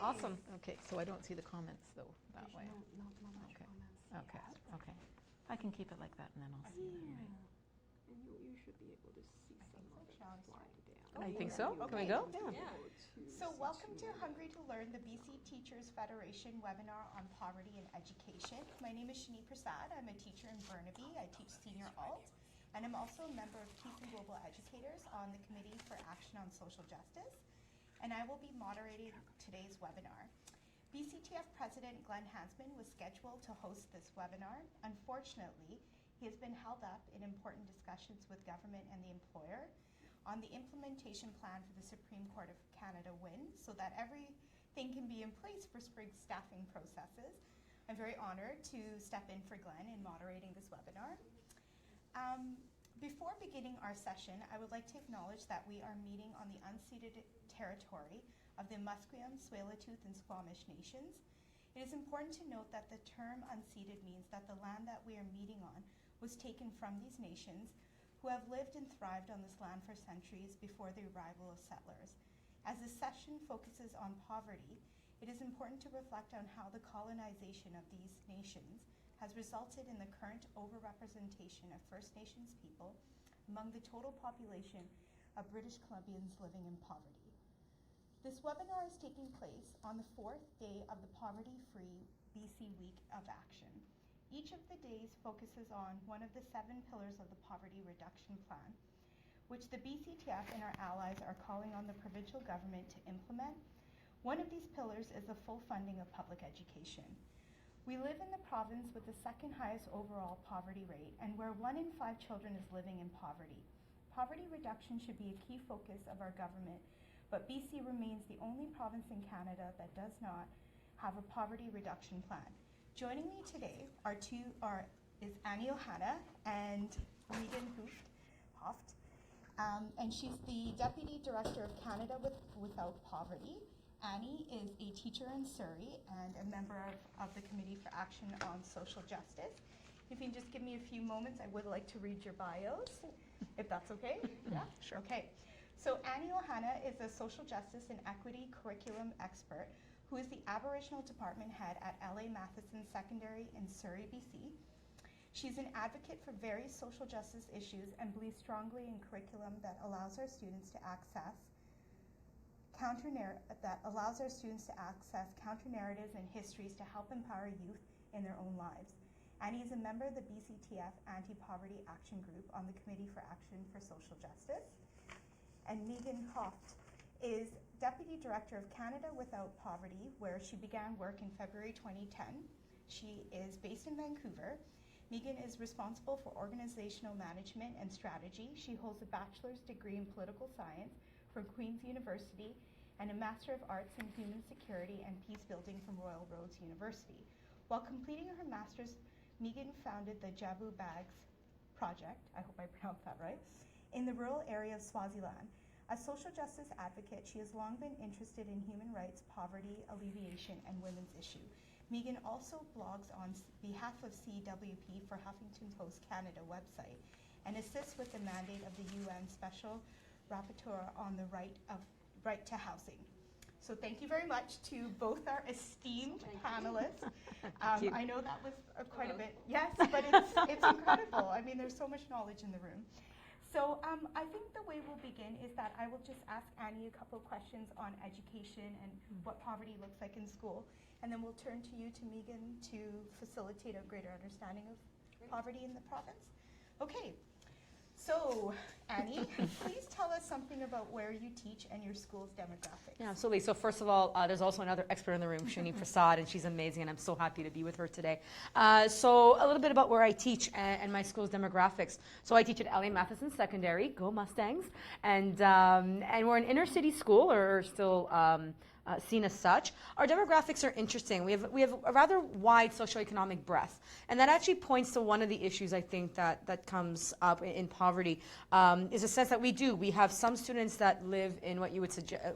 Awesome. Okay, so I don't see the comments though that way. Not much Okay. comments. Okay. Okay. I can keep it like that and then I'll see them. Right? And you should be able to see some of it flying down. I think so. Okay. Can we go? Yeah. So welcome to Hungry to Learn, the BC Teachers Federation webinar on poverty and education. My name is Shani Prasad. I'm a teacher in Burnaby. I teach senior alt, and I'm also a member of Keith and Global Educators on the Committee for Action on Social Justice, and I will be moderating today's webinar. BCTF President Glenn Hansman was scheduled to host this webinar. Unfortunately, he has been held up in important discussions with government and the employer on the implementation plan for the Supreme Court of Canada win so that everything can be in place for spring staffing processes. I'm very honored to step in for Glenn in moderating this webinar. Before beginning our session, I would like to acknowledge that we are meeting on the unceded territory of the Musqueam, Tsleil-Waututh, and Squamish nations. It is important to note that the term unceded means that the land that we are meeting on was taken from these nations who have lived and thrived on this land for centuries before the arrival of settlers. As this session focuses on poverty, it is important to reflect on how the colonization of these nations has resulted in the current overrepresentation of First Nations people among the total population of British Columbians living in poverty. This webinar is taking place on the 4th day of the Poverty-Free BC Week of Action. Each of the days focuses on one of the 7 pillars of the Poverty Reduction Plan, which the BCTF and our allies are calling on the provincial government to implement. One of these pillars is the full funding of public education. We live in the province with the second highest overall poverty rate and where 1 in 5 children is living in poverty. Poverty reduction should be a key focus of our government, but BC remains the only province in Canada that does not have a poverty reduction plan. Joining me today is Annie Ohana and Megan Hoft, and she's the Deputy Director of Canada Without Poverty. Annie is a teacher in Surrey and a member of the Committee for Action on Social Justice. If you can just give me a few moments, I would like to read your bios, if that's okay. Yeah, sure. Okay. So Annie Ohana is a social justice and equity curriculum expert who is the Aboriginal Department Head at L.A. Matheson Secondary in Surrey, BC. She's an advocate for various social justice issues and believes strongly in curriculum that allows our students to access counter-narratives and histories to help empower youth in their own lives. Annie is a member of the BCTF Anti-Poverty Action Group on the Committee for Action for Social Justice. And Megan Hoft is Deputy Director of Canada Without Poverty, where she began work in February 2010. She is based in Vancouver. Megan is responsible for organizational management and strategy. She holds a bachelor's degree in political science from Queen's University and a Master of Arts in Human Security and Peace Building from Royal Roads University. While completing her master's, Megan founded the Jabu Bags Project, I hope I pronounced that right, in the rural area of Swaziland. As social justice advocate, she has long been interested in human rights, poverty alleviation, and women's issue. Megan also blogs on behalf of CWP for Huffington Post Canada website and assists with the mandate of the UN Special Rapporteur on the right to housing. So thank you very much to both our esteemed panelists. I know that was quite a bit, yes, but it's incredible. I mean, there's so much knowledge in the room. So I think the way we'll begin is that I will just ask Annie a couple of questions on education and what poverty looks like in school, and then we'll turn to you, to Megan, to facilitate a greater understanding of poverty in the province. Okay, so Annie, please tell us something about where you teach and your school's demographics. Yeah, absolutely. So first of all, there's also another expert in the room, Shani Prasad, and she's amazing, and I'm so happy to be with her today. So a little bit about where I teach and my school's demographics. So I teach at L.A. Matheson Secondary, go Mustangs, and we're an inner city school, or still seen as such. Our demographics are interesting. We have a rather wide socioeconomic breadth, and that actually points to one of the issues I think that comes up in poverty, is a sense that we have some students that live in what you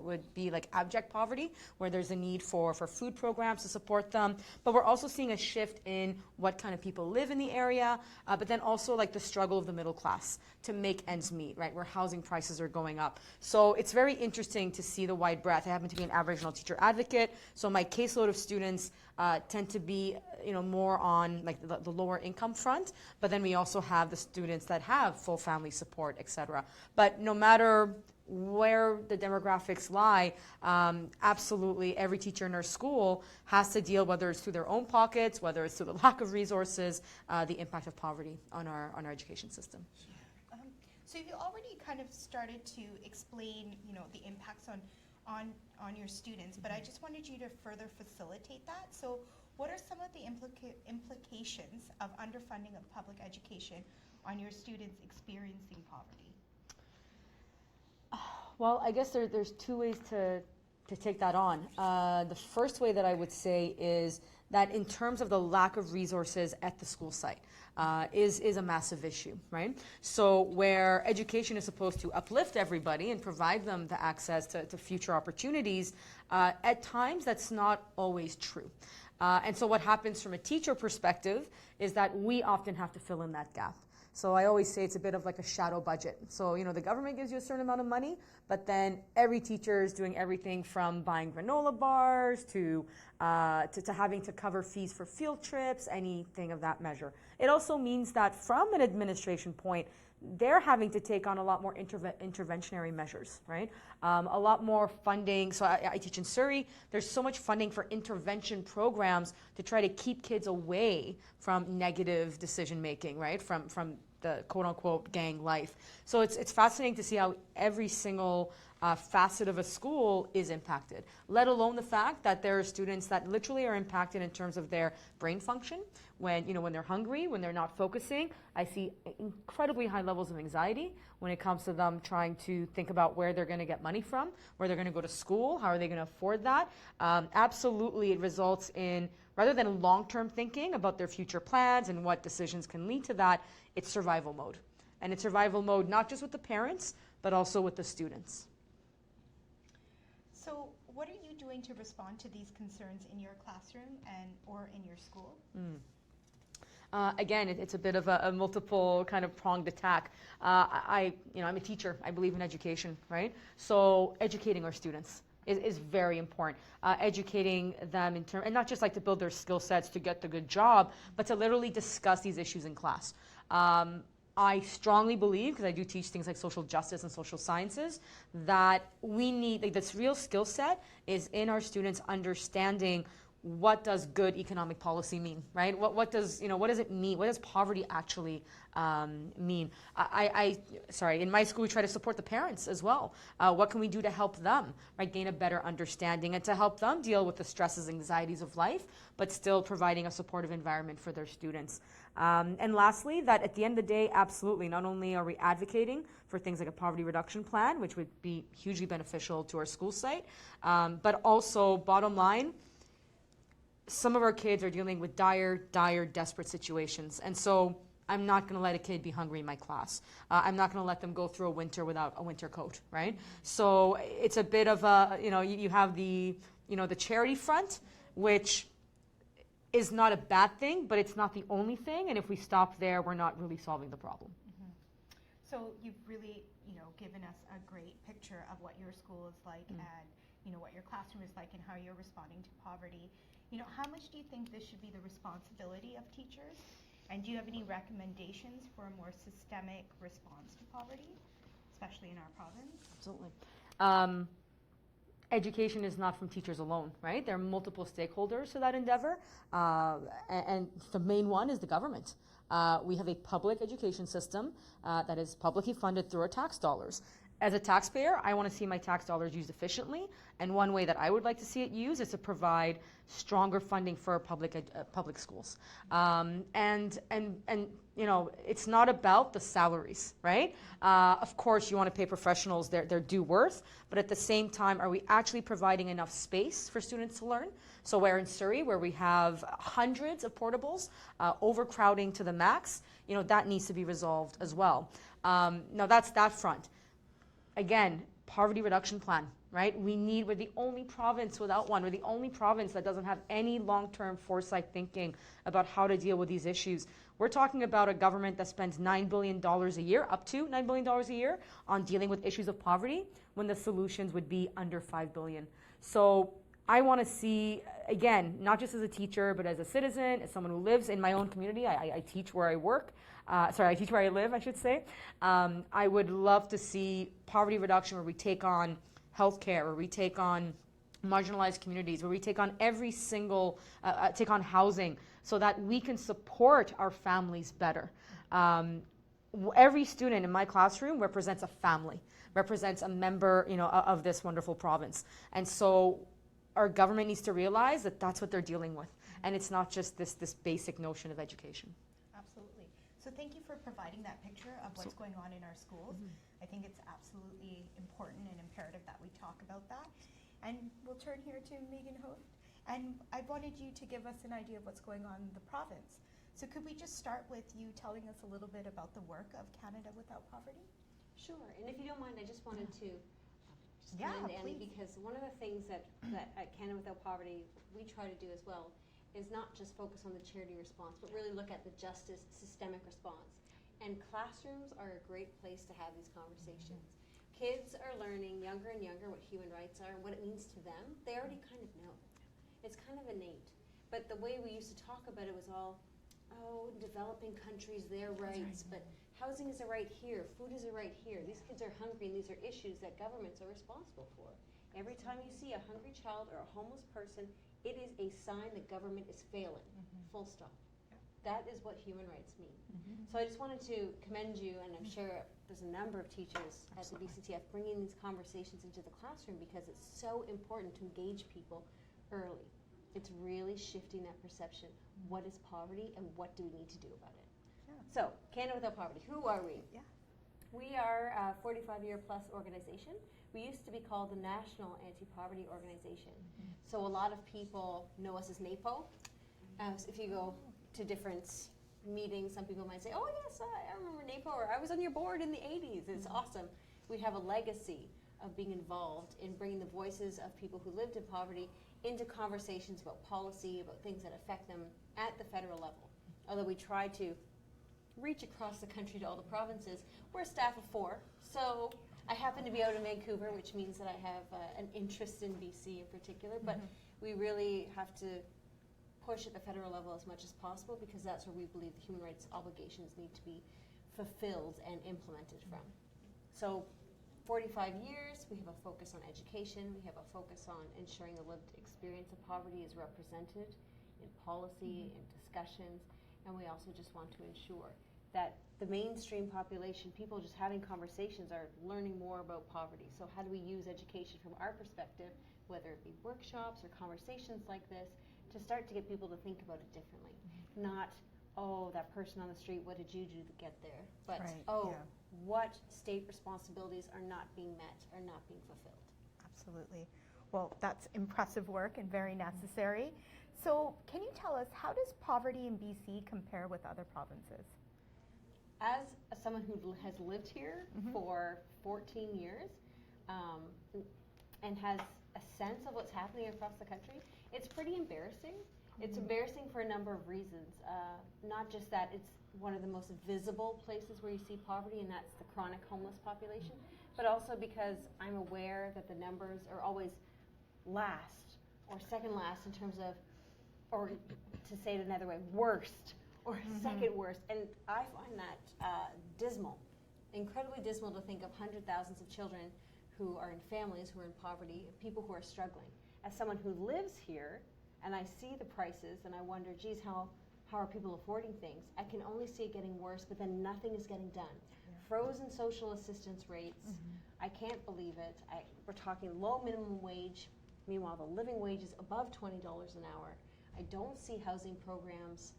would be like abject poverty, where there's a need for food programs to support them, but we're also seeing a shift in what kind of people live in the area, but then also like the struggle of the middle class to make ends meet, right, where housing prices are going up. So it's very interesting to see the wide breadth. I happen to be an average marginal teacher advocate. So my caseload of students tend to be, more on like the lower income front. But then we also have the students that have full family support, et cetera. But no matter where the demographics lie, absolutely every teacher in our school has to deal, whether it's through their own pockets, whether it's through the lack of resources, the impact of poverty on our education system. So you already kind of started to explain, the impacts on your students, but I just wanted you to further facilitate that. So what are some of the implications of underfunding of public education on your students experiencing poverty? Well, I guess there's two ways to take that on. The first way that I would say is that in terms of the lack of resources at the school site, is a massive issue, right? So where education is supposed to uplift everybody and provide them the access to future opportunities, at times that's not always true. And so what happens from a teacher perspective is that we often have to fill in that gap. So I always say it's a bit of like a shadow budget. So, the government gives you a certain amount of money, but then every teacher is doing everything from buying granola bars to having to cover fees for field trips, anything of that measure. It also means that from an administration point, they're having to take on a lot more interventionary measures, right? A lot more funding. So I teach in Surrey. There's so much funding for intervention programs to try to keep kids away from negative decision making, right? From the quote unquote gang life. So it's fascinating to see how every single facet of a school is impacted, let alone the fact that there are students that literally are impacted in terms of their brain function. When they're hungry, when they're not focusing, I see incredibly high levels of anxiety when it comes to them trying to think about where they're going to get money from, where they're going to go to school, how are they going to afford that. Absolutely, it results in, rather than long-term thinking about their future plans and what decisions can lead to that, it's survival mode. And it's survival mode not just with the parents, but also with the students. So what are you doing to respond to these concerns in your classroom or in your school? Again, it's a bit of a multiple kind of pronged attack. I'm a teacher. I believe in education, right? So educating our students is very important. Educating them in terms, and not just like to build their skill sets to get the good job, but to literally discuss these issues in class. I strongly believe, because I do teach things like social justice and social sciences, that we need, like, this real skill set is in our students understanding what does good economic policy mean, right? What does it mean? What does poverty actually mean? In my school we try to support the parents as well. What can we do to help them, right, gain a better understanding and to help them deal with the stresses and anxieties of life, but still providing a supportive environment for their students. And lastly, that at the end of the day, absolutely, not only are we advocating for things like a poverty reduction plan, which would be hugely beneficial to our school site, but also, bottom line, some of our kids are dealing with dire, desperate situations. And so I'm not going to let a kid be hungry in my class. I'm not going to let them go through a winter without a winter coat, right? So it's a bit of a, you have the charity front, which is not a bad thing, but it's not the only thing. And if we stop there, we're not really solving the problem. Mm-hmm. So you've really, given us a great picture of what your school is like and, what your classroom is like and how you're responding to poverty. How much do you think this should be the responsibility of teachers? And do you have any recommendations for a more systemic response to poverty, especially in our province? Absolutely. Education is not from teachers alone, right? There are multiple stakeholders to that endeavor, and the main one is the government. We have a public education system that is publicly funded through our tax dollars. As a taxpayer, I want to see my tax dollars used efficiently, and one way that I would like to see it used is to provide stronger funding for public schools. And it's not about the salaries, right? Of course, you want to pay professionals their due worth, but at the same time, are we actually providing enough space for students to learn? So where in Surrey, where we have hundreds of portables, overcrowding to the max, that needs to be resolved as well. Now that's that front. Again, poverty reduction plan, right? We're the only province without one. We're the only province that doesn't have any long-term foresight thinking about how to deal with these issues. We're talking about a government that spends $9 billion a year, up to $9 billion a year, on dealing with issues of poverty, when the solutions would be under $5 billion. So I want to see, again, not just as a teacher, but as a citizen, as someone who lives in my own community. I teach where I work. I teach where I live, I should say. I would love to see poverty reduction where we take on healthcare, where we take on marginalized communities, where we take on every single, take on housing, so that we can support our families better. Every student in my classroom represents a family, represents a member, of this wonderful province. And so our government needs to realize that that's what they're dealing with. And it's not just this basic notion of education. Absolutely. So thank you for providing that picture of what's going on in our schools. I think it's absolutely important and imperative that we talk about that. And we'll turn here to Megan Holt. And I wanted you to give us an idea of what's going on in the province. So could we just start with you telling us a little bit about the work of Canada Without Poverty? Sure, and if you don't mind, I just wanted to Yeah, commend Annie, please. because one of the things that at Canada Without Poverty we try to do as well is not just focus on the charity response, but really look at the justice systemic response. And classrooms are a great place to have these conversations. Kids are learning younger and younger what human rights are and what it means to them. They already kind of know. It's kind of innate. But the way we used to talk about it was all, developing countries, their rights, but housing is a right here, food is a right here. These kids are hungry, and these are issues that governments are responsible for. Every time you see a hungry child or a homeless person, it is a sign the government is failing, full stop. That is what human rights mean. So I just wanted to commend you, and I'm sure there's a number of teachers at the BCTF bringing these conversations into the classroom, because it's so important to engage people early. It's really shifting that perception. What is poverty and what do we need to do about it? Yeah. So, Canada Without Poverty, who are we? Yeah. We are a 45-year-plus organization. We used to be called the National Anti-Poverty Organization. So a lot of people know us as NAPO. So if you go to different meetings, some people might say, oh yes, I remember NAPO, or I was on your board in the 80s. It's awesome. We have a legacy of being involved in bringing the voices of people who lived in poverty into conversations about policy, about things that affect them at the federal level. Although we try to reach across the country to all the provinces, we're a staff of 4. So I happen to be out in Vancouver, which means that I have an interest in BC in particular, but we really have to push at the federal level as much as possible, because that's where we believe the human rights obligations need to be fulfilled and implemented from. So 45 years, we have a focus on education, we have a focus on ensuring the lived experience of poverty is represented in policy and discussions, and we also just want to ensure that the mainstream population, people just having conversations, are learning more about poverty. So how do we use education from our perspective, whether it be workshops or conversations like this, to start to get people to think about it differently? Not, that person on the street, what did you do to get there? But, what state responsibilities are not being met, are not being fulfilled? Absolutely. Well, that's impressive work and very necessary. So can you tell us, how does poverty in BC compare with other provinces? As someone who has lived here for 14 years and has a sense of what's happening across the country, it's pretty embarrassing. It's embarrassing for a number of reasons. Not just that it's one of the most visible places where you see poverty, and that's the chronic homeless population, but also because I'm aware that the numbers are always last or second last in terms of, or to say it another way, worst or second worst. And I find that dismal, incredibly dismal, to think of hundreds of thousands of children who are in families who are in poverty, people who are struggling. As someone who lives here, and I see the prices, and I wonder, geez, how are people affording things? I can only see it getting worse, but then nothing is getting done. Frozen social assistance rates, I can't believe it. We're talking low minimum wage. Meanwhile, the living wage is above $20 an hour. I don't see housing programs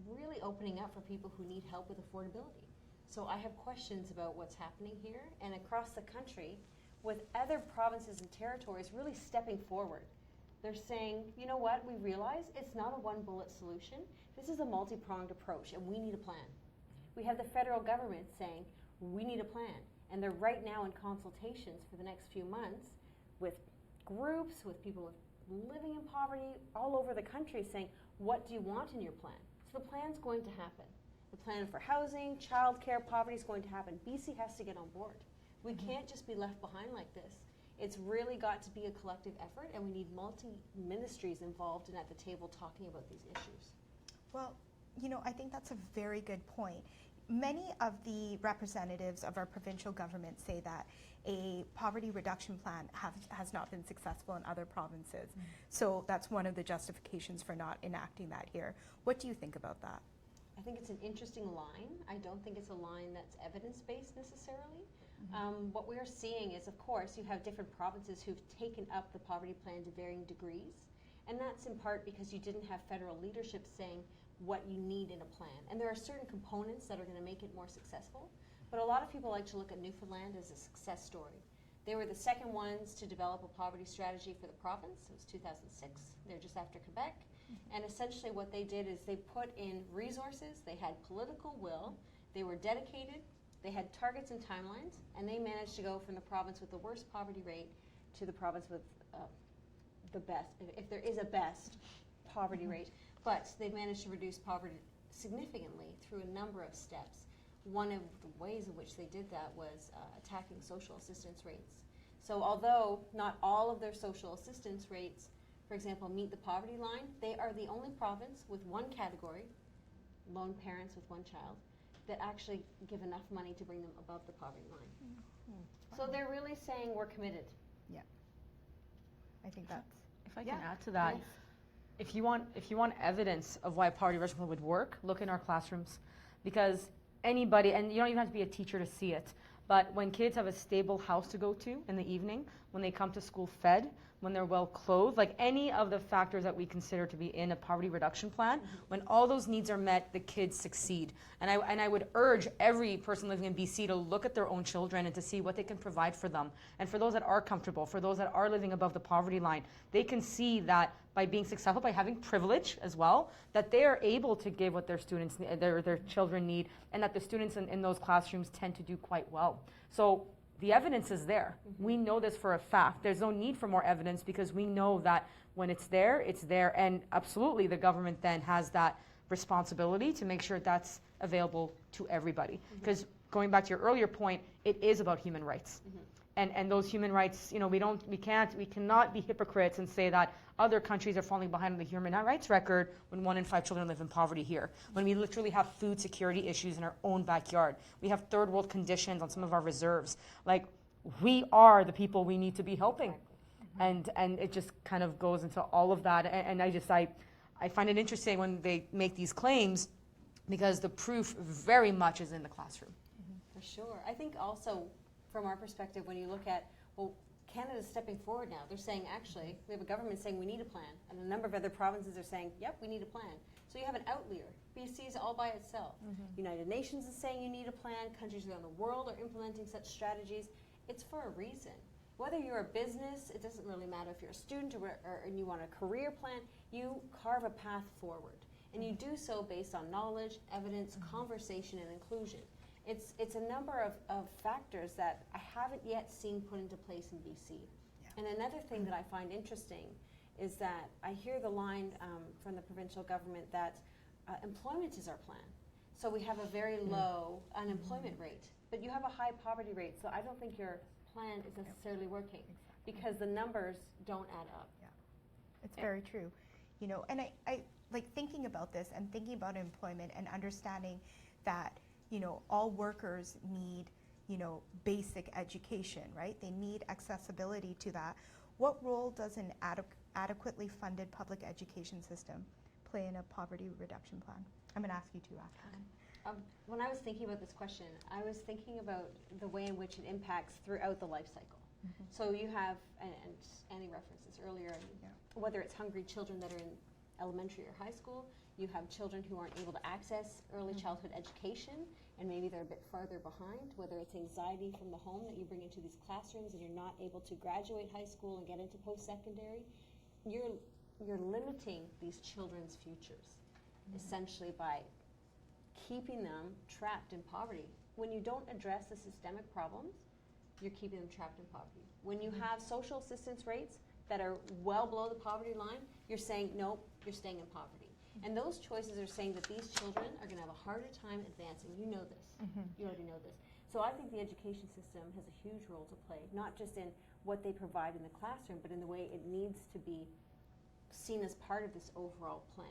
really opening up for people who need help with affordability. So I have questions about what's happening here and across the country, with other provinces and territories really stepping forward. They're saying, you know what, we realize it's not a one-bullet solution. This is a multi-pronged approach, and we need a plan. We have the federal government saying, we need a plan. And they're right now in consultations for the next few months with groups, with people living in poverty all over the country, saying, what do you want in your plan? So the plan's going to happen. The plan for housing, childcare, poverty is going to happen. BC has to get on board. We can't just be left behind like this. It's really got to be a collective effort, and we need multi-ministries involved and at the table talking about these issues. Well, I think that's a very good point. Many of the representatives of our provincial government say that a poverty reduction plan has not been successful in other provinces. So that's one of the justifications for not enacting that here. What do you think about that? I think it's an interesting line. I don't think it's a line that's evidence-based necessarily. What we're seeing is, of course, you have different provinces who've taken up the poverty plan to varying degrees. And that's in part because you didn't have federal leadership saying what you need in a plan. And there are certain components that are going to make it more successful. But a lot of people like to look at Newfoundland as a success story. They were the second ones to develop a poverty strategy for the province. It was 2006. They're just after Quebec. And essentially what they did is they put in resources, they had political will, they were dedicated, they had targets and timelines, and they managed to go from the province with the worst poverty rate to the province with the best, if there is a best poverty rate. But they managed to reduce poverty significantly through a number of steps. One of the ways in which they did that was attacking social assistance rates. So although not all of their social assistance rates, for example, meet the poverty line, they are the only province with one category, lone parents with one child, that actually give enough money to bring them above the poverty line. So they're really saying we're committed. Yeah. I think that's... If I can add to that, if you want evidence of why poverty reduction plan would work, look in our classrooms. Because anybody, and you don't even have to be a teacher to see it, but when kids have a stable house to go to in the evening, when they come to school fed, when they're well clothed, like any of the factors that we consider to be in a poverty reduction plan, when all those needs are met, the kids succeed. And I would urge every person living in BC to look at their own children and to see what they can provide for them. And for those that are comfortable, for those that are living above the poverty line, they can see that by being successful, by having privilege as well, that they are able to give what their students, their children need, and that the students in those classrooms tend to do quite well. So the evidence is there. We know this for a fact. There's no need for more evidence because we know that when it's there, it's there. And absolutely, the government then has that responsibility to make sure that's available to everybody. Because going back to your earlier point, it is about human rights. And those human rights, we cannot be hypocrites and say that other countries are falling behind on the human rights record when 1 in 5 children live in poverty here. When we literally have food security issues in our own backyard. We have third world conditions on some of our reserves. Like, we are the people we need to be helping. And it just kind of goes into all of that. And I find it interesting when they make these claims because the proof very much is in the classroom. For sure. I think also, from our perspective, when you look at, Canada's stepping forward now. They're saying, actually, we have a government saying we need a plan. And a number of other provinces are saying, yep, we need a plan. So you have an outlier. BC is all by itself. United Nations is saying you need a plan. Countries around the world are implementing such strategies. It's for a reason. Whether you're a business, it doesn't really matter if you're a student or you want a career plan, you carve a path forward. And you do so based on knowledge, evidence, conversation, and inclusion. It's a number of factors that I haven't yet seen put into place in BC. And another thing that I find interesting is that I hear the line from the provincial government that employment is our plan. So we have a very low unemployment rate, but you have a high poverty rate, so I don't think your plan is necessarily working because the numbers don't add up. Yeah, it's very true. And I like thinking about this and thinking about employment and understanding that all workers need, basic education, right? They need accessibility to that. What role does an adequately funded public education system play in a poverty reduction plan? I'm going to ask you two after. When I was thinking about this question, I was thinking about the way in which it impacts throughout the life cycle. So you have, and Annie referenced this earlier, whether it's hungry children that are in elementary or high school, you have children who aren't able to access early childhood education, and maybe they're a bit farther behind, whether it's anxiety from the home that you bring into these classrooms and you're not able to graduate high school and get into post-secondary. You're limiting these children's futures, essentially by keeping them trapped in poverty. When you don't address the systemic problems, you're keeping them trapped in poverty. When you have social assistance rates that are well below the poverty line, you're saying, nope, you're staying in poverty. And those choices are saying that these children are going to have a harder time advancing. You know this. You already know this. So I think the education system has a huge role to play, not just in what they provide in the classroom, but in the way it needs to be seen as part of this overall plan.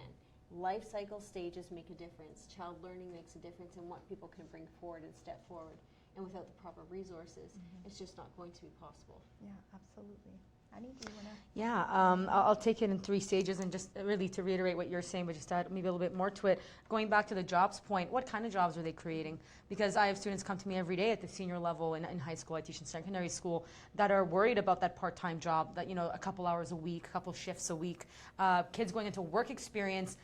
Life cycle stages make a difference. Child learning makes a difference in what people can bring forward and step forward. And without the proper resources, it's just not going to be possible. Yeah, absolutely. Annie, do you want to? Yeah, I'll take it in 3 stages, and just really to reiterate what you're saying, but just add maybe a little bit more to it. Going back to the jobs point, what kind of jobs are they creating? Because I have students come to me every day at the senior level in high school, I teach in secondary school, that are worried about that part-time job, that, a couple hours a week, a couple shifts a week, kids going into work experience,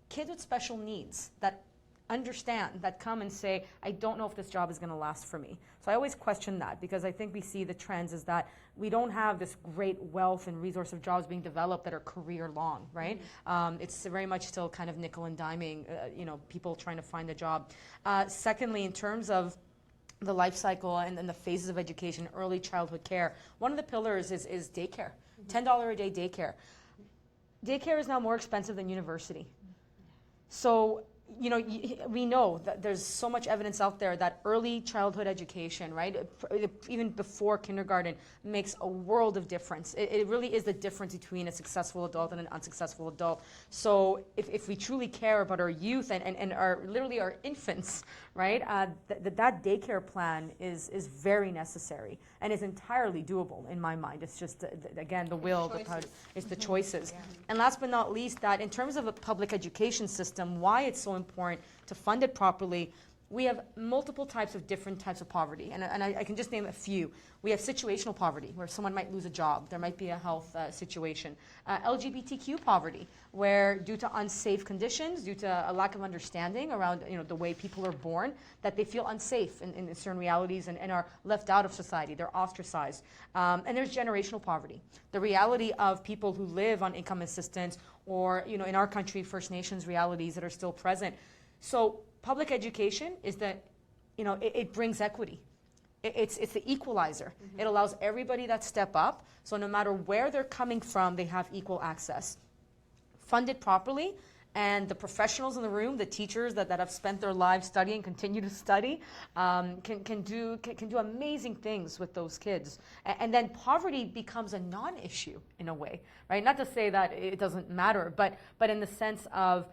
kids with special needs that understand, that come and say, I don't know if this job is going to last for me. So I always question that, because I think we see the trends is that we don't have this great wealth and resource of jobs being developed that are career long, right? It's very much still kind of nickel and diming, people trying to find a job. Secondly, in terms of the life cycle and the phases of education, early childhood care, one of the pillars is daycare, $10 a day daycare. Daycare is now more expensive than university. So, we know that there's so much evidence out there that early childhood education, right, even before kindergarten, makes a world of difference. It really is the difference between a successful adult and an unsuccessful adult. So if we truly care about our youth and our literally our infants, right, that daycare plan is very necessary and is entirely doable in my mind. It's just, again, the will, it's the choices. Yeah. And last but not least, that in terms of a public education system, why it's so important to fund it properly, we have multiple different types of poverty, and I can just name a few. We have situational poverty, where someone might lose a job, there might be a health situation. LGBTQ poverty, where due to unsafe conditions, due to a lack of understanding around the way people are born, that they feel unsafe in certain realities and are left out of society, they're ostracized. And there's generational poverty, the reality of people who live on income assistance, or in our country, First Nations realities that are still present. So public education is that, it brings equity. It's the equalizer. It allows everybody that step up, so no matter where they're coming from, they have equal access. Funded properly, and the professionals in the room, the teachers that have spent their lives studying, continue to study, can do amazing things with those kids. And then poverty becomes a non-issue in a way, right? Not to say that it doesn't matter, but in the sense of,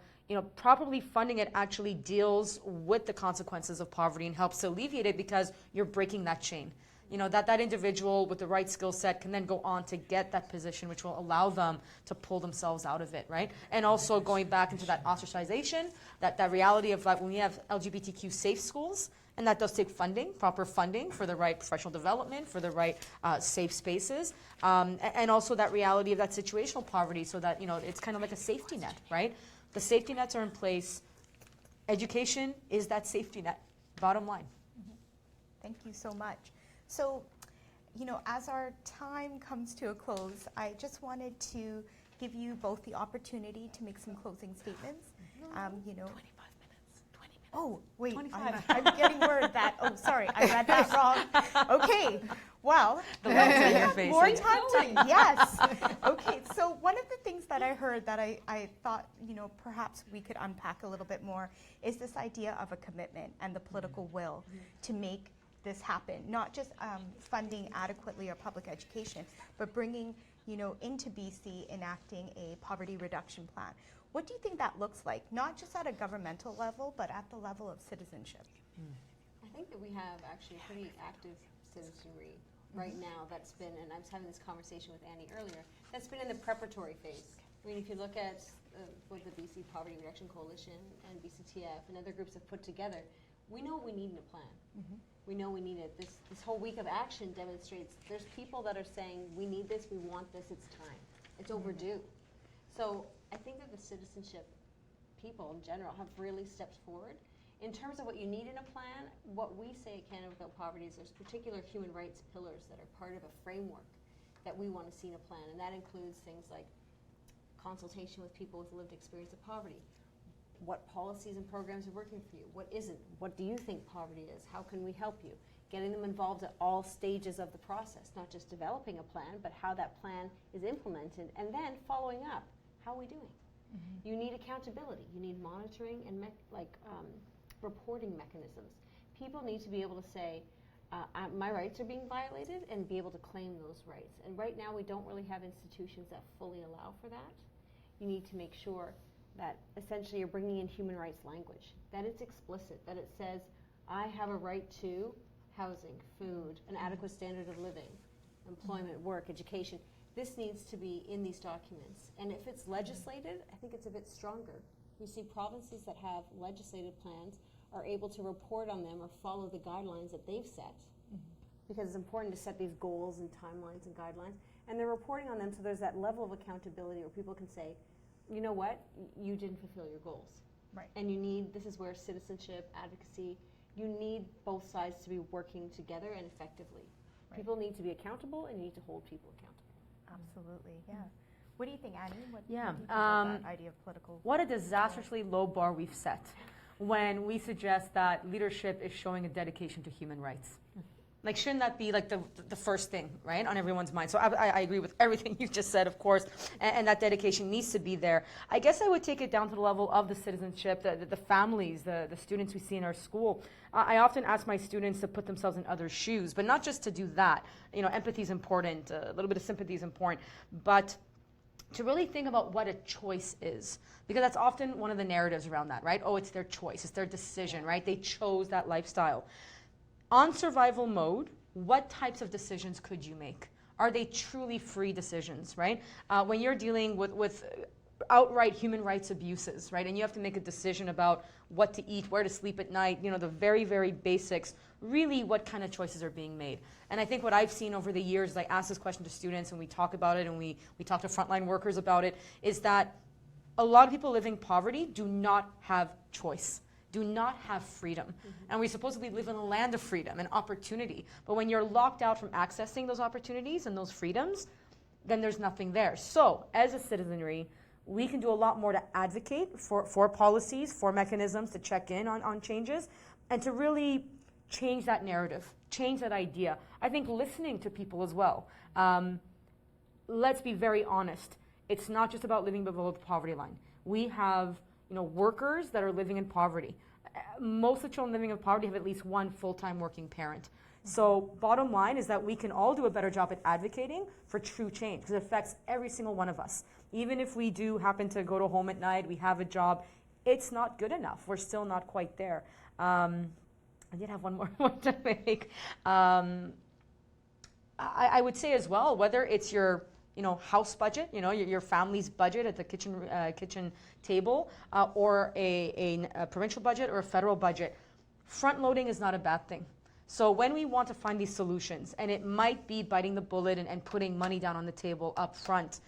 properly funding it actually deals with the consequences of poverty and helps to alleviate it, because you're breaking that chain. That individual with the right skill set can then go on to get that position, which will allow them to pull themselves out of it, right? And also going back into that ostracization, that reality of like when we have LGBTQ safe schools, and that does take funding, proper funding for the right professional development, for the right safe spaces, and also that reality of that situational poverty, so that, it's kind of like a safety net, right? The safety nets are in place. Education is that safety net, bottom line. Thank you so much. So, as our time comes to a close, I just wanted to give you both the opportunity to make some closing statements. 25 minutes. 20 minutes. Oh, wait, 25. I'm getting word that, sorry, I read that wrong. Okay, well, The looks that you're facing. more time to, yes. Okay, so one of the things that I heard that I thought, perhaps we could unpack a little bit more is this idea of a commitment and the political will to make this happen. Not just funding adequately our public education, but bringing, into BC, enacting a poverty reduction plan. What do you think that looks like? Not just at a governmental level, but at the level of citizenship. I think that we have actually a pretty active citizenry right now that's been, and I was having this conversation with Annie earlier, that's been in the preparatory phase. I mean, if you look at what the BC Poverty Reduction Coalition and BCTF and other groups have put together, we know what we need in a plan. We know we need it. This whole week of action demonstrates there's people that are saying, we need this, we want this, it's time. It's overdue. So I think that the citizenship people in general have really stepped forward. In terms of what you need in a plan, what we say at Canada Without Poverty is there's particular human rights pillars that are part of a framework that we want to see in a plan, and that includes things like consultation with people with lived experience of poverty. What policies and programs are working for you? What isn't? What do you think poverty is? How can we help you? Getting them involved at all stages of the process, not just developing a plan, but how that plan is implemented, and then following up. How are we doing? You need accountability. You need monitoring and reporting mechanisms. People need to be able to say, my rights are being violated, and be able to claim those rights. And right now, we don't really have institutions that fully allow for that. You need to make sure that essentially you're bringing in human rights language, that it's explicit, that it says, I have a right to housing, food, an adequate standard of living, employment, work, education. This needs to be in these documents. And if it's legislated, I think it's a bit stronger. We see provinces that have legislative plans are able to report on them or follow the guidelines that they've set, because it's important to set these goals and timelines and guidelines, and they're reporting on them, so there's that level of accountability where people can say, you know what, you didn't fulfill your goals. Right. And you need, this is where citizenship, advocacy, you need both sides to be working together and effectively. Right. People need to be accountable, and you need to hold people accountable. Absolutely, yeah. What do you think, Annie? What Yeah, do you think about that idea of political? What a disastrously low bar we've set when we suggest that leadership is showing a dedication to human rights. Like, shouldn't that be like the first thing, right, on everyone's mind? So I agree with everything you just said, of course, and that dedication needs to be there. I guess I would take it down to the level of the citizenship, the families, the students we see in our school. I often ask my students to put themselves in others' shoes, but not just to do that. You know, empathy is important, a little bit of sympathy is important, but to really think about what a choice is, because that's often one of the narratives around that, right? Oh, it's their choice, it's their decision, right? They chose that lifestyle. On survival mode, what types of decisions could you make? Are they truly free decisions, right? When you're dealing with outright human rights abuses, right? And you have to make a decision about what to eat, where to sleep at night, you know, the very, very basics, really what kind of choices are being made. And I think what I've seen over the years, as I ask this question to students and we talk about it and we talk to frontline workers about it, is that a lot of people living in poverty do not have choice, do not have freedom. And we supposedly live in a land of freedom and opportunity. But when you're locked out from accessing those opportunities and those freedoms, then there's nothing there. So as a citizenry, we can do a lot more to advocate for policies, for mechanisms to check in on changes, and to really change that narrative, change that idea. I think listening to people as well. Let's be very honest. It's not just about living below the poverty line. We have, you know, workers that are living in poverty. Most of the children living in poverty have at least one full-time working parent. So bottom line is that we can all do a better job at advocating for true change, because it affects every single one of us. Even if we do happen to go to home at night, we have a job, it's not good enough. We're still not quite there. I did have one more point to make. I would say as well, whether it's your house budget, your family's budget at the kitchen table, or a provincial budget or a federal budget, front loading is not a bad thing. So when we want to find these solutions, and it might be biting the bullet and putting money down on the table up front,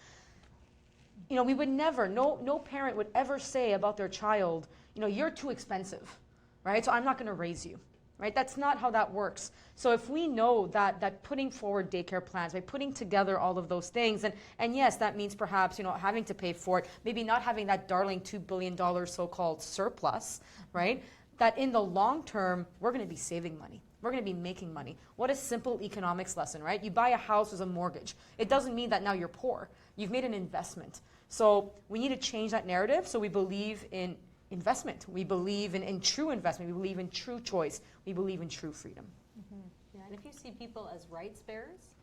we would never, no parent would ever say about their child, you're too expensive, right? So I'm not going to raise you, right? That's not how that works. So if we know that putting forward daycare plans, by putting together all of those things, and yes, that means perhaps, having to pay for it, maybe not having that darling $2 billion so-called surplus, right? That in the long term, we're going to be saving money. We're going to be making money. What a simple economics lesson, right? You buy a house as a mortgage. It doesn't mean that now you're poor. You've made an investment. So we need to change that narrative so we believe in investment. We believe in true investment. We believe in true choice. We believe in true freedom. Mm-hmm. Yeah, and if you see people as rights bearers,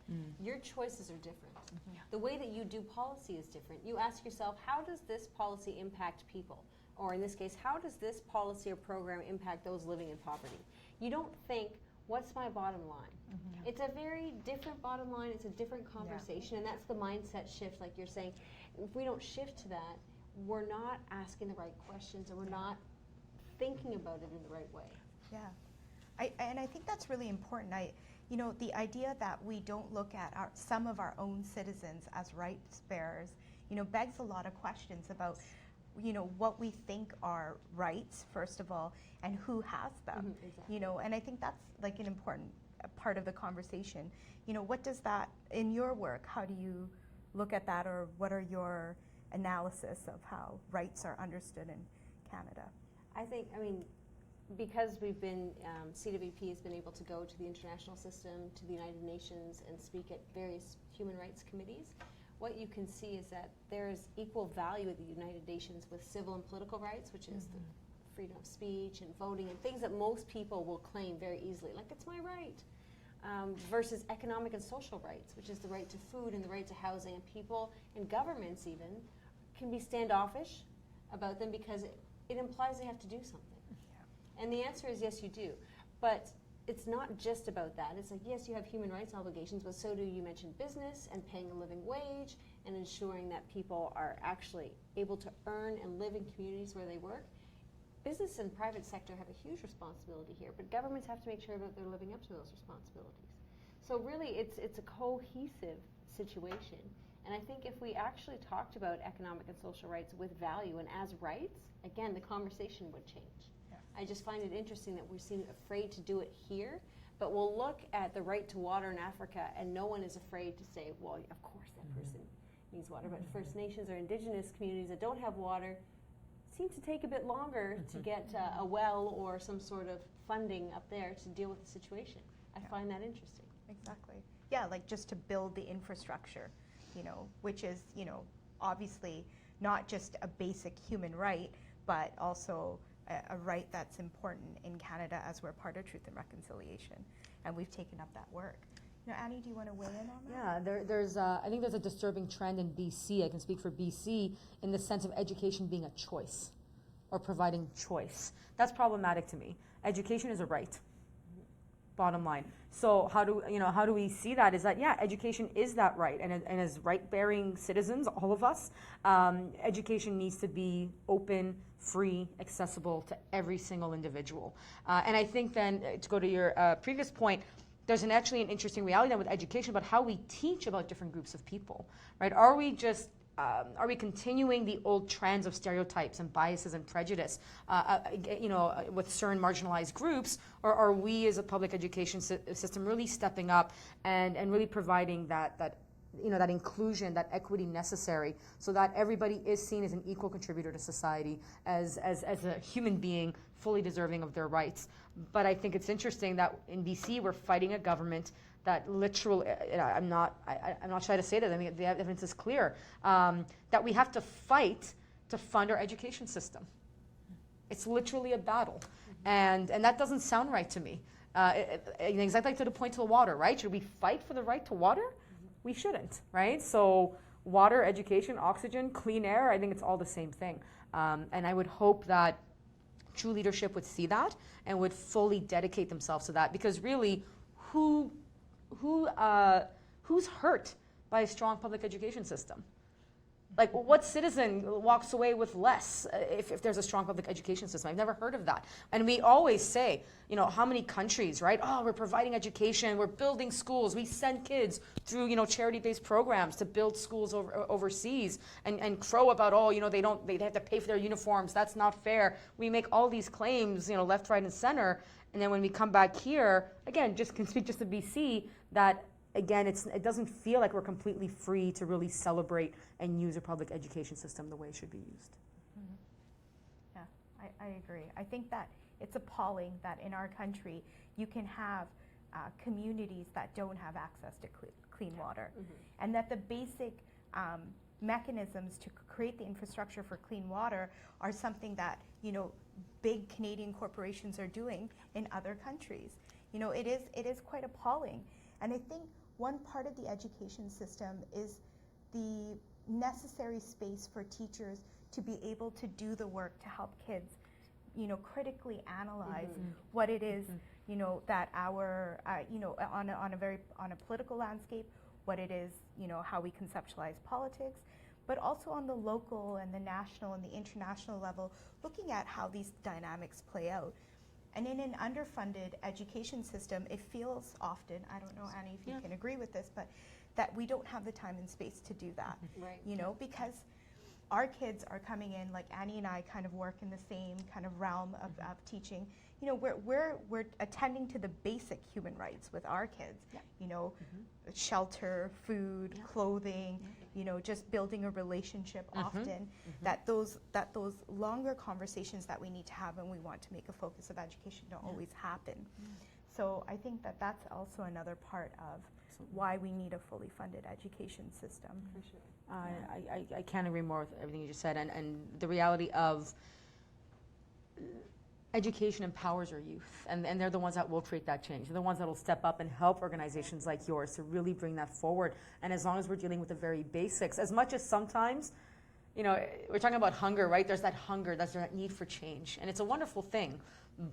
your choices are different. Mm-hmm. The way that you do policy is different. You ask yourself, how does this policy impact people? Or in this case, how does this policy or program impact those living in poverty? You don't think, what's my bottom line? Mm-hmm. It's a very different bottom line. It's a different conversation, and that's the mindset shift, like you're saying. If we don't shift to that, we're not asking the right questions, and we're not thinking about it in the right way. Yeah, and I think that's really important. The idea that we don't look at some of our own citizens as rights bearers, begs a lot of questions about, what we think are rights, first of all, and who has them. Exactly. And I think that's like an important part of the conversation. What does that, in your work, how do you look at that, or what are your analysis of how rights are understood in Canada? I think, because we've been, CWP has been able to go to the international system, to the United Nations, and speak at various human rights committees, what you can see is that there is equal value at the United Nations with civil and political rights, which is the freedom of speech and voting and things that most people will claim very easily, like it's my right. versus economic and social rights, which is the right to food and the right to housing. And people and governments even can be standoffish about them because it implies they have to do something. And the answer is yes, you do. But it's not just about that. It's like, yes, you have human rights obligations, but so do you mention business and paying a living wage and ensuring that people are actually able to earn and live in communities where they work. Business and private sector have a huge responsibility here, but governments have to make sure that they're living up to those responsibilities. So really, it's a cohesive situation. And I think if we actually talked about economic and social rights with value and as rights, again, the conversation would change. Yeah. I just find it interesting that we seem afraid to do it here, but we'll look at the right to water in Africa and no one is afraid to say, well, of course that person needs water, but First Nations or Indigenous communities that don't have water seem to take a bit longer to get a well or some sort of funding up there to deal with the situation. I find that interesting. Exactly. Yeah, like just to build the infrastructure, which is, obviously not just a basic human right, but also a right that's important in Canada as we're part of Truth and Reconciliation. And we've taken up that work. Annie, do you want to weigh in on that? Yeah, there's I think there's a disturbing trend in BC. I can speak for BC in the sense of education being a choice or providing choice. That's problematic to me. Education is a right. Bottom line. So how do we see that? Is that education is that right, and as right-bearing citizens, all of us, education needs to be open, free, accessible to every single individual. And I think then to go to your previous point, there's actually an interesting reality then with education about how we teach about different groups of people, right? Are we continuing the old trends of stereotypes and biases and prejudice, with certain marginalized groups, or are we as a public education system really stepping up and really providing that inclusion, that equity necessary, so that everybody is seen as an equal contributor to society, as a human being fully deserving of their rights? But I think it's interesting that in BC we're fighting a government that literally, I'm not shy to say that, I mean, the evidence is clear, that we have to fight to fund our education system. It's literally a battle. And that doesn't sound right to me. Exactly like to the point to the water, right? Should we fight for the right to water? We shouldn't, right? So water, education, oxygen, clean air, I think it's all the same thing. And I would hope that true leadership would see that and would fully dedicate themselves to that, because really, who's hurt by a strong public education system? Like, what citizen walks away with less if there's a strong public education system? I've never heard of that. And we always say, how many countries, right? Oh, we're providing education, we're building schools, we send kids through, charity-based programs to build schools overseas, and crow about, they have to pay for their uniforms, that's not fair. We make all these claims, left, right, and center, and then when we come back here, again, can speak just to BC, that again, it doesn't feel like we're completely free to really celebrate and use a public education system the way it should be used. Yeah, I agree. I think that it's appalling that in our country you can have communities that don't have access to clean water, and that the basic mechanisms to create the infrastructure for clean water are something that big Canadian corporations are doing in other countries. It is quite appalling, and I think one part of the education system is the necessary space for teachers to be able to do the work to help kids, critically analyze what it is, that our, on a political landscape, what it is, how we conceptualize politics, but also on the local and the national and the international level, looking at how these dynamics play out. And in an underfunded education system, it feels often, I don't know, Annie, if you can agree with this, but that we don't have the time and space to do that. Right. Because our kids are coming in, like Annie and I kind of work in the same kind of realm of teaching. We're attending to the basic human rights with our kids. Shelter, food, clothing, just building a relationship often. That those longer conversations that we need to have and we want to make a focus of education don't always happen. So I think that that's also another part of why we need a fully funded education system. For sure. I can't agree more with everything you just said, and the reality of, education empowers our youth, and they're the ones that will create that change. They're the ones that will step up and help organizations like yours to really bring that forward. And as long as we're dealing with the very basics, as much as sometimes, you know, we're talking about hunger, right? There's that hunger, there's that need for change, and it's a wonderful thing.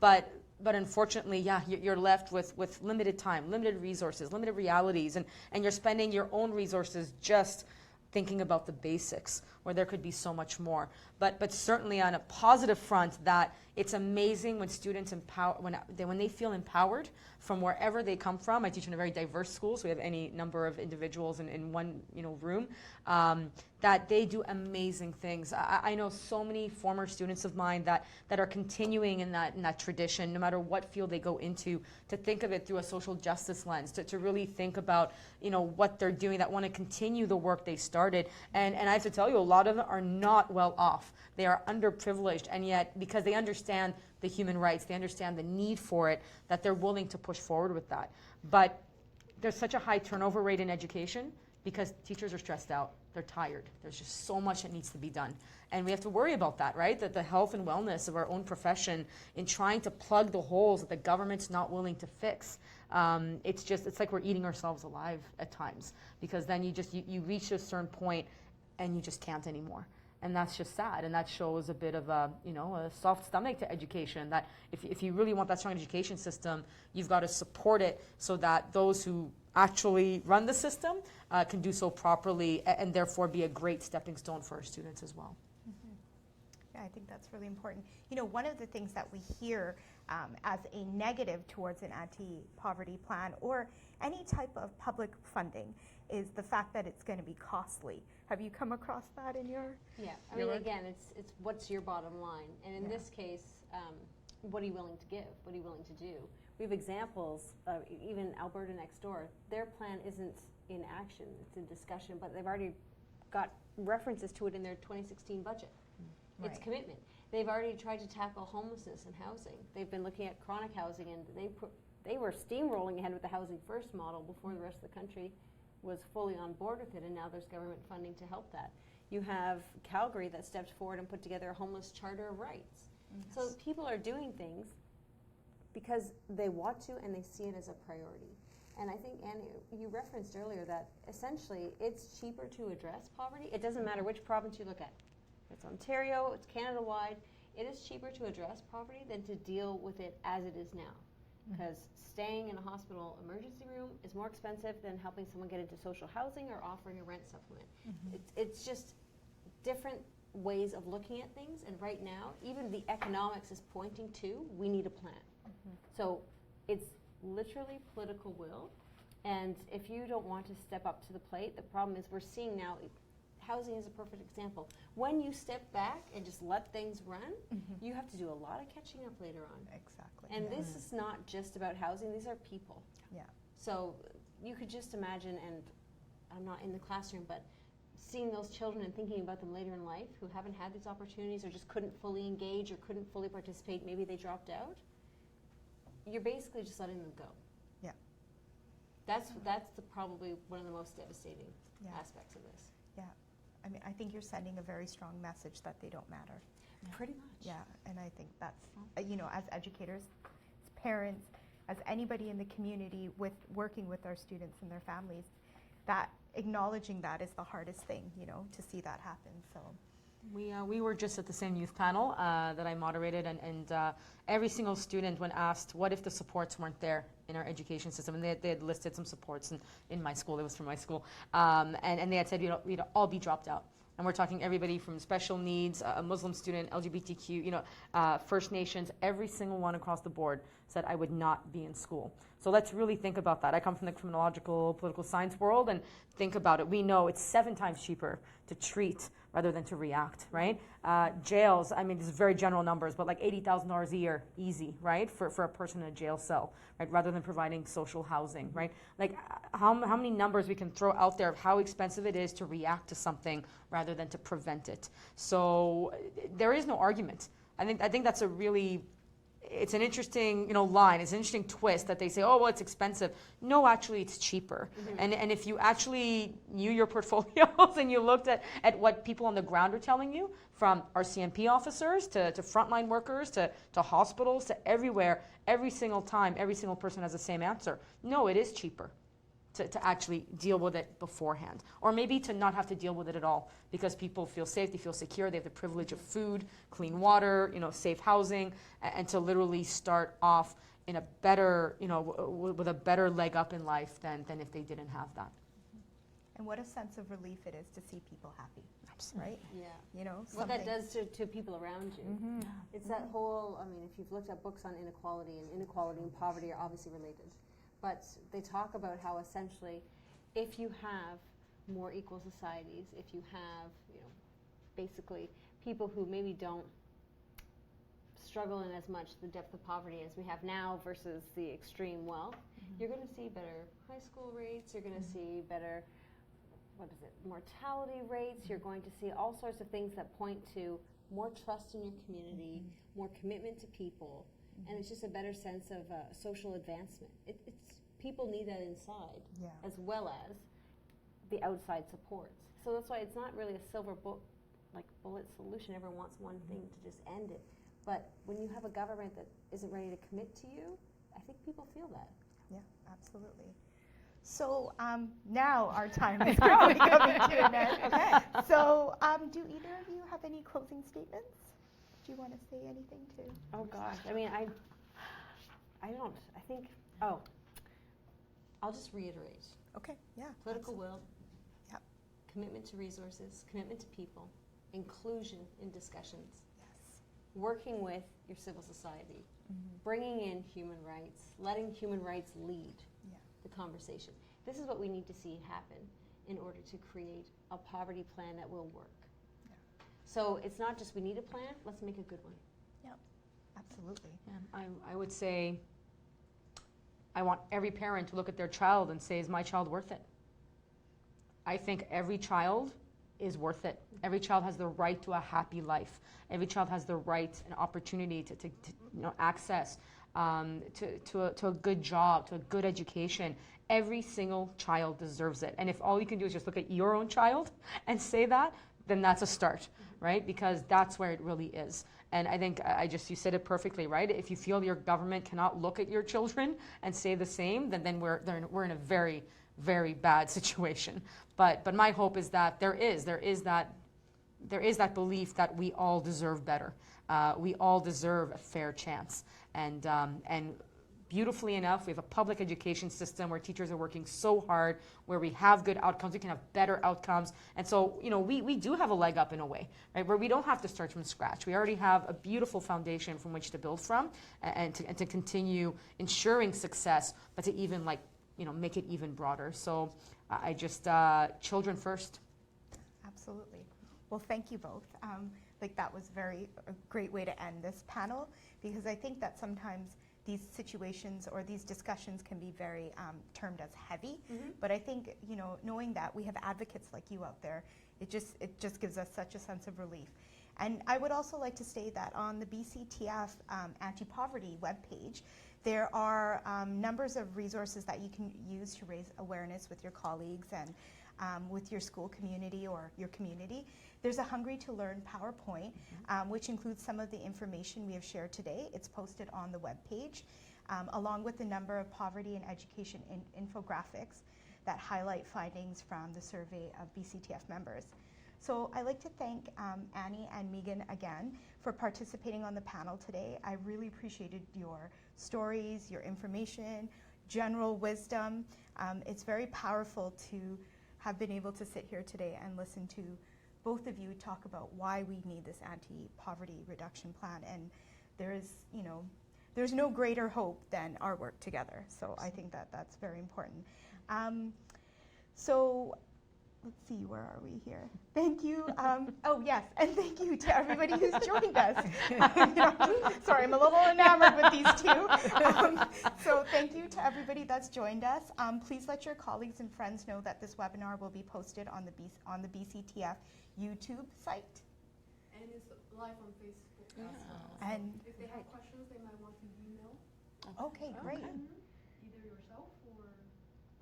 But unfortunately, yeah, you're left with limited time, limited resources, limited realities, and you're spending your own resources just thinking about the basics, where there could be so much more. But certainly on a positive front, that it's amazing when students when they feel empowered from wherever they come from. I teach in a very diverse school, so we have any number of individuals in one room, that they do amazing things. I know so many former students of mine that are continuing in that tradition, no matter what field they go into, to think of it through a social justice lens, to really think about what they're doing, that want to continue the work they started. And I have to tell you, a lot of them are not well off. They are underprivileged, and yet because they understand the human rights, they understand the need for it, that they're willing to push forward with that. But there's such a high turnover rate in education because teachers are stressed out. They're tired. There's just so much that needs to be done. And we have to worry about that, right? That the health and wellness of our own profession in trying to plug the holes that the government's not willing to fix. It's like we're eating ourselves alive at times, because then you reach a certain point and you just can't anymore. And that's just sad, and that shows a bit of a soft stomach to education, that if you really want that strong education system, you've got to support it so that those who actually run the system can do so properly, and therefore be a great stepping stone for our students as well. Yeah, I think that's really important. One of the things that we hear as a negative towards an anti-poverty plan or any type of public funding is the fact that it's going to be costly. Have you come across that in your? Yeah, I mean, again, it's what's your bottom line, and in this case, what are you willing to give? What are you willing to do? We have examples of even Alberta next door. Their plan isn't in action; it's in discussion, but they've already got references to it in their 2016 budget. Right. It's commitment. They've already tried to tackle homelessness and housing. They've been looking at chronic housing, and they were steamrolling ahead with the Housing First model before the rest of the country was fully on board with it, and now there's government funding to help that. You have Calgary that stepped forward and put together a homeless charter of rights. Yes. So people are doing things because they want to and they see it as a priority. And I think, Annie, you referenced earlier that essentially it's cheaper to address poverty. It doesn't matter which province you look at. It's Ontario, it's Canada-wide. It is cheaper to address poverty than to deal with it as it is now. Because staying in a hospital emergency room is more expensive than helping someone get into social housing or offering a rent supplement. It's just different ways of looking at things, and right now, even the economics is pointing to, we need a plan. So it's literally political will, and if you don't want to step up to the plate, the problem is we're seeing now, housing is a perfect example. When you step back and just let things run, you have to do a lot of catching up later on. Exactly. And this is not just about housing, these are people. Yeah. So you could just imagine, and I'm not in the classroom, but seeing those children and thinking about them later in life who haven't had these opportunities or just couldn't fully engage or couldn't fully participate, maybe they dropped out, you're basically just letting them go. Yeah. That's probably one of the most devastating aspects of this. Yeah. I mean, I think you're sending a very strong message that they don't matter. Pretty much. Yeah, and I think that's, as educators, as parents, as anybody in the community with working with our students and their families, that acknowledging that is the hardest thing, to see that happen. So we were just at the same youth panel that I moderated, and every single student, when asked what if the supports weren't there in our education system, and they had listed some supports in my school, it was from my school, and they had said we'd all be dropped out. And we're talking everybody from special needs, a Muslim student, LGBTQ, First Nations, every single one across the board said I would not be in school. So let's really think about that. I come from the criminological, political science world, and think about it. We know it's 7 times cheaper to treat rather than to react, right? Jails, I mean, these are very general numbers, but like $80,000 a year, easy, right, for a person in a jail cell, right, rather than providing social housing, right? Like how many numbers we can throw out there of how expensive it is to react to something rather than to prevent it. So there is no argument. I think that's a really it's an interesting, line. It's an interesting twist that they say, oh, well, it's expensive. No, actually, it's cheaper. And if you actually knew your portfolios and you looked at what people on the ground are telling you, from RCMP officers to frontline workers to hospitals to everywhere, every single time, every single person has the same answer. No, it is cheaper to actually deal with it beforehand. Or maybe to not have to deal with it at all because people feel safe, they feel secure, they have the privilege of food, clean water, safe housing, and to literally start off in a better, with a better leg up in life than if they didn't have that. And what a sense of relief it is to see people happy, right? Yeah. something. What that does to people around you. It's that whole, if you've looked at books on inequality, and inequality and poverty are obviously related. But they talk about how essentially, if you have more equal societies, if you have, basically people who maybe don't struggle in as much the depth of poverty as we have now versus the extreme wealth, you're going to see better high school rates, you're going to see better, mortality rates, you're going to see all sorts of things that point to more trust in your community, more commitment to people, and it's just a better sense of social advancement. It's people need that inside as well as the outside supports. So that's why it's not really a silver bullet solution. Everyone wants one thing to just end it. But when you have a government that isn't ready to commit to you, I think people feel that. Yeah, absolutely. So now our time is quickly coming to an end. Okay. So do either of you have any closing statements? Do you want to say anything to? Oh gosh, I don't. I think. I'll just reiterate. Okay. Yeah. Political will. Yep. Commitment to resources. Commitment to people. Inclusion in discussions. Yes. Working with your civil society. Bringing in human rights. Letting human rights lead the conversation. This is what we need to see happen in order to create a poverty plan that will work. Yeah. So it's not just we need a plan, let's make a good one. Yep. Absolutely. Yeah, I would say I want every parent to look at their child and say, is my child worth it? I think every child is worth it. Every child has the right to a happy life. Every child has the right and opportunity to access to a good job, to a good education. Every single child deserves it. And if all you can do is just look at your own child and say that, then that's a start, right? Because that's where it really is. And I think you said it perfectly, right? If you feel your government cannot look at your children and say the same, then we're in a very, very bad situation. But my hope is that there is that belief that we all deserve better. We all deserve a fair chance. And beautifully enough, we have a public education system where teachers are working so hard, where we have good outcomes, we can have better outcomes. And so, we do have a leg up in a way, right, where we don't have to start from scratch. We already have a beautiful foundation from which to build from and to continue ensuring success, but to even make it even broader. So I just, children first. Absolutely. Well, thank you both. That was a great way to end this panel, because I think that sometimes these situations or these discussions can be very termed as heavy. But I think, knowing that we have advocates like you out there, it just gives us such a sense of relief. And I would also like to say that on the BCTF anti-poverty webpage, there are numbers of resources that you can use to raise awareness with your colleagues and with your school community or your community. There's a Hungry to Learn PowerPoint, which includes some of the information we have shared today. It's posted on the webpage, along with a number of poverty and education infographics that highlight findings from the survey of BCTF members. So I'd like to thank Annie and Megan again for participating on the panel today. I really appreciated your stories, your information, general wisdom. It's very powerful to have been able to sit here today and listen to both of you talk about why we need this anti-poverty reduction plan. And there's no greater hope than our work together. So I think that that's very important. So let's see, where are we here? Thank you. Oh, yes, and thank you to everybody who's joined us. Sorry, I'm a little enamored with these two. So thank you to everybody that's joined us. Please let your colleagues and friends know that this webinar will be posted on the BCTF YouTube site. And is it's live on Facebook as well. And If they have questions, they might want to email okay, great. either yourself or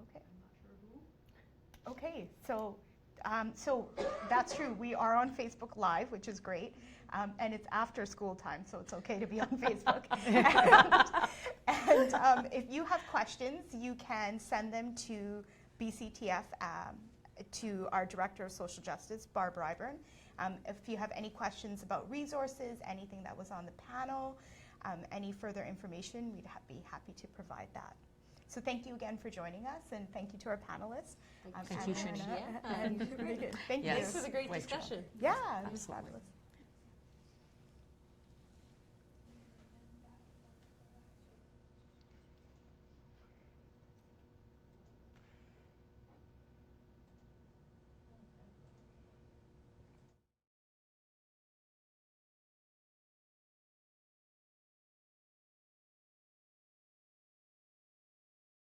Okay. I'm not sure who. Okay, so that's true. We are on Facebook Live, which is great, and it's after school time, so it's okay to be on Facebook. and if you have questions, you can send them to BCTF, to our Director of Social Justice, Barb Ryburn. If you have any questions about resources, anything that was on the panel, any further information, we'd be happy to provide that. So thank you again for joining us, and thank you to our panelists. Thank you, Anna Shani. and Megan. Thank Yes. you. Thanks for the great Great job. discussion. Yeah, it was Absolutely. fabulous.